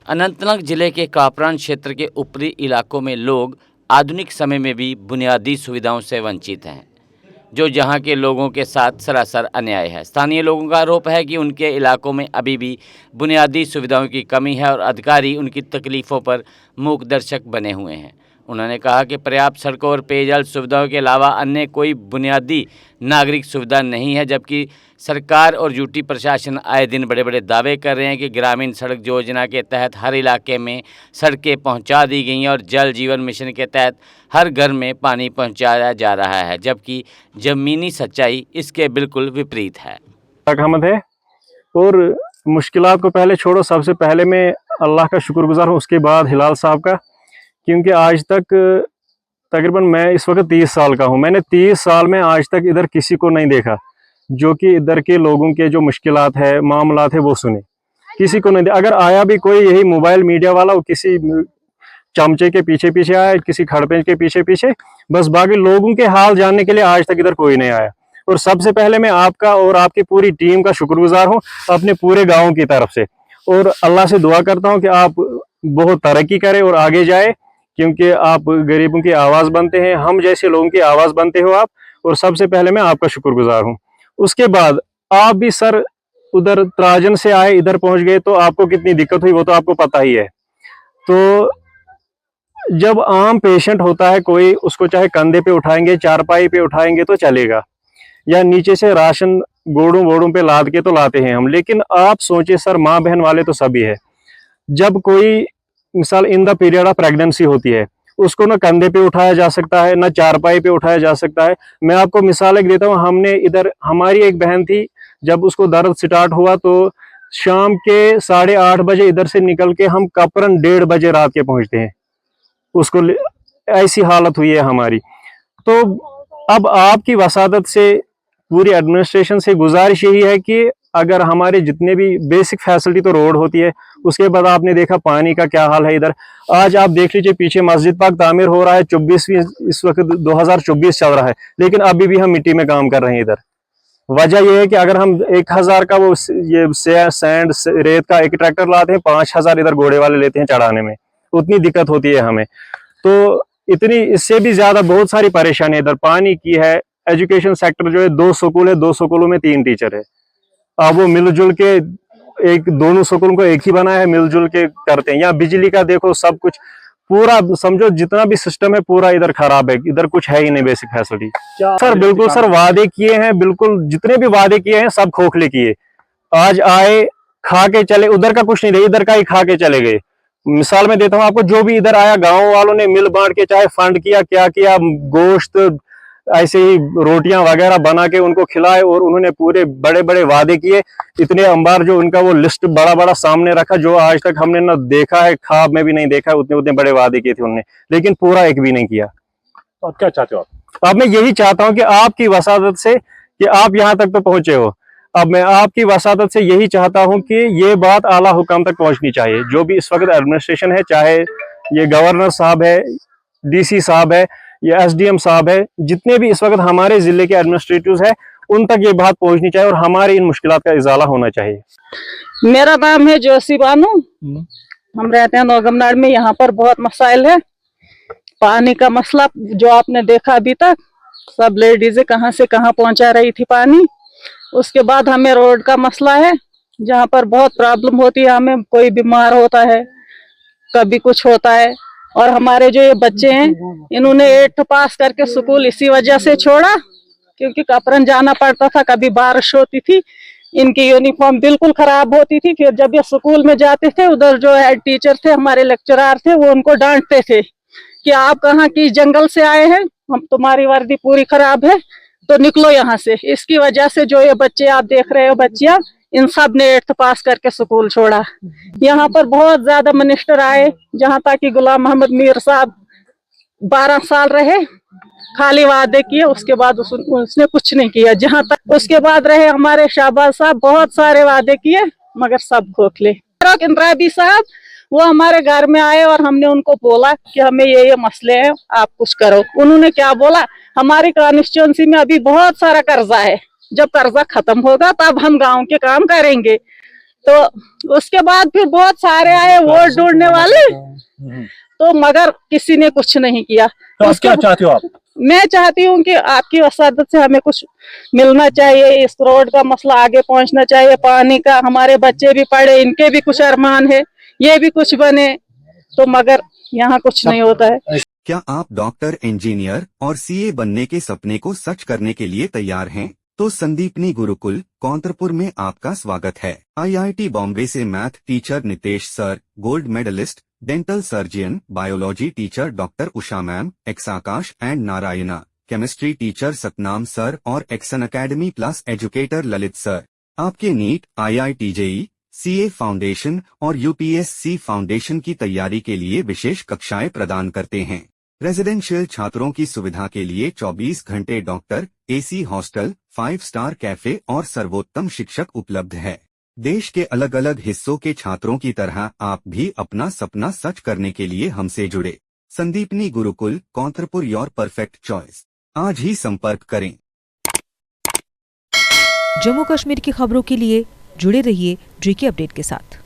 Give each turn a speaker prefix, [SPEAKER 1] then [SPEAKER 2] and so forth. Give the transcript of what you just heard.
[SPEAKER 1] अनंतनाग जिले के कापरान क्षेत्र के ऊपरी इलाकों में लोग आधुनिक समय में भी बुनियादी सुविधाओं से वंचित हैं, जो यहाँ के लोगों के साथ सरासर अन्याय है। स्थानीय लोगों का आरोप है कि उनके इलाकों में अभी भी बुनियादी सुविधाओं की कमी है और अधिकारी उनकी तकलीफ़ों पर मूक दर्शक बने हुए हैं। उन्होंने कहा कि पर्याप्त सड़कों और पेयजल सुविधाओं के अलावा अन्य कोई बुनियादी नागरिक सुविधा नहीं है, जबकि सरकार और यूटी प्रशासन आए दिन बड़े बड़े दावे कर रहे हैं कि ग्रामीण सड़क योजना के तहत हर इलाके में सड़कें पहुंचा दी गई हैं और जल जीवन मिशन के तहत हर घर में पानी पहुंचाया जा रहा है, जबकि ज़मीनी सच्चाई इसके बिल्कुल विपरीत है।
[SPEAKER 2] अहमद है और मुश्किलात को पहले छोड़ो, सबसे पहले मैं अल्लाह का शुक्रगुजार हूँ, उसके बाद हिलाल साहब का, क्योंकि आज तक तकरीबन मैं इस वक्त 30 साल का हूँ। मैंने 30 साल में आज तक इधर किसी को नहीं देखा जो कि इधर के लोगों के जो मुश्किलात है, मामलात है, वो सुने। किसी को नहीं, अगर आया भी कोई यही मोबाइल मीडिया वाला, वो किसी चमचे के पीछे पीछे आया, किसी खड़पेंच के पीछे पीछे, बस बाकी लोगों के हाल जानने के लिए आज तक इधर कोई नहीं आया। और सबसे पहले मैं आपका और आपकी पूरी टीम का शुक्रगुजार हूँ अपने पूरे गाँव की तरफ से, और अल्लाह से दुआ करता हूँ कि आप बहुत तरक्की करें और आगे जाए, क्योंकि आप गरीबों की आवाज़ बनते हैं, हम जैसे लोगों की आवाज़ बनते हो आप। और सबसे पहले मैं आपका शुक्रगुजार हूँ। उसके बाद आप भी सर उधर त्राजन से आए, इधर पहुंच गए, तो आपको कितनी दिक्कत हुई वो तो आपको पता ही है। तो जब आम पेशेंट होता है कोई, उसको चाहे कंधे पे उठाएंगे, चारपाई पे उठाएंगे तो चलेगा, या नीचे से राशन गोड़ों वोड़ों पे लाद के तो लाते हैं हम, लेकिन आप सोचे सर, माँ बहन वाले तो सभी है। जब कोई मिसाल in the period of pregnancy होती है, उसको ना कंधे पे उठाया जा सकता है, ना चारपाई पे उठाया जा सकता है। मैं आपको मिसाल एक देता हूँ, हमने इधर, हमारी एक बहन थी, जब उसको दर्द स्टार्ट हुआ तो शाम के 8:30 बजे इधर से निकल के हम कपरन 1:30 बजे रात के पहुंचते हैं, उसको ऐसी हालत हुई है हमारी। तो अब आपकी वसादत से, पूरी एडमिनिस्ट्रेशन से गुजारिश यही है कि अगर हमारे जितने भी बेसिक फैसिलिटी, तो रोड होती है, उसके बाद आपने देखा पानी का क्या हाल है इधर। आज आप देख लीजिए पीछे मस्जिद पाक तामीर हो रहा है, 24वीं इस वक्त 2024 चल रहा है, लेकिन अभी भी हम मिट्टी में काम कर रहे हैं इधर। वजह यह है कि अगर हम 1000 का वो ये सैंड रेत का एक ट्रैक्टर लाते हैं, 5000 इधर घोड़े वाले लेते हैं चढ़ाने में, उतनी दिक्कत होती है हमें। तो इतनी, इससे भी ज्यादा बहुत सारी परेशानी इधर पानी की है। एजुकेशन सेक्टर जो है, 2 स्कूल है, 2 स्कूलों में 3 टीचर है। अब वो मिलजुल के एक, दोनों स्कूलों को एक ही बनाया है, मिलजुल के करते हैं। यहाँ बिजली का देखो, सब कुछ पूरा समझो, जितना भी सिस्टम है पूरा इधर खराब है, इधर कुछ है ही नहीं बेसिक फैसिलिटी। सर बिल्कुल सर, वादे किए हैं, बिल्कुल जितने भी वादे किए हैं सब खोखले किए। आज आए, खा के चले, उधर का कुछ नहीं रहे, इधर का ही खा के चले गए। मिसाल में देता हूँ आपको, जो भी इधर आया गांव वालों ने मिल बांट के, चाहे फंड किया, क्या किया, गोश्त ऐसे ही रोटियां वगैरह बना के उनको खिलाए, और उन्होंने पूरे बड़े बड़े वादे किए। इतने अंबार जो उनका वो लिस्ट बड़ा बड़ा सामने रखा, जो आज तक हमने ना देखा है, ख्वाब में भी नहीं देखा है, उतने उतने बड़े वादे किए थे उन्होंने, लेकिन पूरा एक भी नहीं किया।
[SPEAKER 3] तो आप क्या चाहते हो आप?
[SPEAKER 2] अब मैं यही चाहता हूं कि आपकी वसादत से, कि आप यहां तक तो पहुंचे हो, अब मैं आपकी वसादत से यही चाहता हूं कि ये बात आला हुकाम तक पहुंचनी चाहिए। जो भी इस वक्त एडमिनिस्ट्रेशन है, चाहे ये गवर्नर साहब है, डीसी साहब है, या एसडीएम साहब है, जितने भी इस वक्त हमारे जिले के एडमिनिस्ट्रेटिव्स है, उन तक ये बात पहुंचनी चाहिए और हमारे इन मुश्किलात का इजाला होना चाहिए।
[SPEAKER 4] मेरा नाम है जोशी बानू, हम रहते हैं नौगमनाड़ में। यहाँ पर बहुत मसाइल है। पानी का मसला जो आपने देखा अभी तक, सब लेडीजें कहाँ से कहाँ पहुंचा रही थी पानी। उसके बाद हमें रोड का मसला है, जहाँ पर बहुत प्रॉब्लम होती है हमें, कोई बीमार होता है, कभी कुछ होता है। और हमारे जो ये बच्चे हैं, इन्होंने 8th पास करके स्कूल इसी वजह से छोड़ा, क्योंकि कपरन जाना पड़ता था, कभी बारिश होती थी, इनकी यूनिफॉर्म बिल्कुल खराब होती थी। फिर जब ये स्कूल में जाते थे, उधर जो हेड टीचर थे, हमारे लेक्चरर थे, वो उनको डांटते थे कि आप कहाँ की जंगल से आए हैं, हम तुम्हारी वर्दी पूरी खराब है, तो निकलो यहाँ से। इसकी वजह से जो ये बच्चे आप देख रहे हो, बच्चियां, इन सब ने 8th पास करके स्कूल छोड़ा। यहाँ पर बहुत ज्यादा मिनिस्टर आए, जहाँ तक कि गुलाम मोहम्मद मीर साहब 12 साल रहे, खाली वादे किए, उसके बाद उसने कुछ नहीं किया। जहाँ तक उसके बाद रहे हमारे शाहबाज साहब, बहुत सारे वादे किए, मगर सब खोखले। इंद्राबी साहब, वो हमारे घर में आए और हमने उनको बोला कि हमें ये मसले हैं, आप कुछ करो। उन्होंने क्या बोला, हमारी कॉन्स्टिट्यूंसी में अभी बहुत सारा कर्जा है, जब कर्जा खत्म होगा तब हम गांव के काम करेंगे। तो उसके बाद फिर बहुत सारे आए वोट ढूंढने वाले, तो मगर किसी ने कुछ नहीं किया।
[SPEAKER 3] तो आप क्या चाहते हो आप?
[SPEAKER 4] मैं चाहती हूँ कि आपकी वसादत से हमें कुछ मिलना चाहिए, इस रोड का मसला आगे पहुंचना चाहिए, पानी का। हमारे बच्चे भी पढ़े, इनके भी कुछ अरमान है, ये भी कुछ बने, तो मगर यहाँ कुछ नहीं होता है।
[SPEAKER 5] क्या आप डॉक्टर, इंजीनियर और सीए बनने के सपने को सच करने के लिए तैयार हैं? तो संदीपनी गुरुकुल कौंतरपुर में आपका स्वागत है। आईआईटी बॉम्बे से math teacher Nitesh sir, gold medallist, dental surgeon, biology teacher doctor Usha ma'am, ex Aakash and Narayana, chemistry teacher Satnam sir और ex Unacademy plus educator Lalit sir आपके NEET, IIT JEE, CA foundation और यूपीएससी फाउंडेशन की तैयारी के लिए विशेष कक्षाएं प्रदान करते हैं। रेजिडेंशियल छात्रों की सुविधा के लिए 24 घंटे doctor, AC hostel, 5 star cafe और सर्वोत्तम शिक्षक उपलब्ध है। देश के अलग अलग हिस्सों के छात्रों की तरह आप भी अपना सपना सच करने के लिए हमसे जुड़े। Sandipani Gurukul Kauntarpur, your perfect choice. आज ही संपर्क करें।
[SPEAKER 6] जम्मू कश्मीर की खबरों के लिए जुड़े रहिए JK अपडेट के साथ।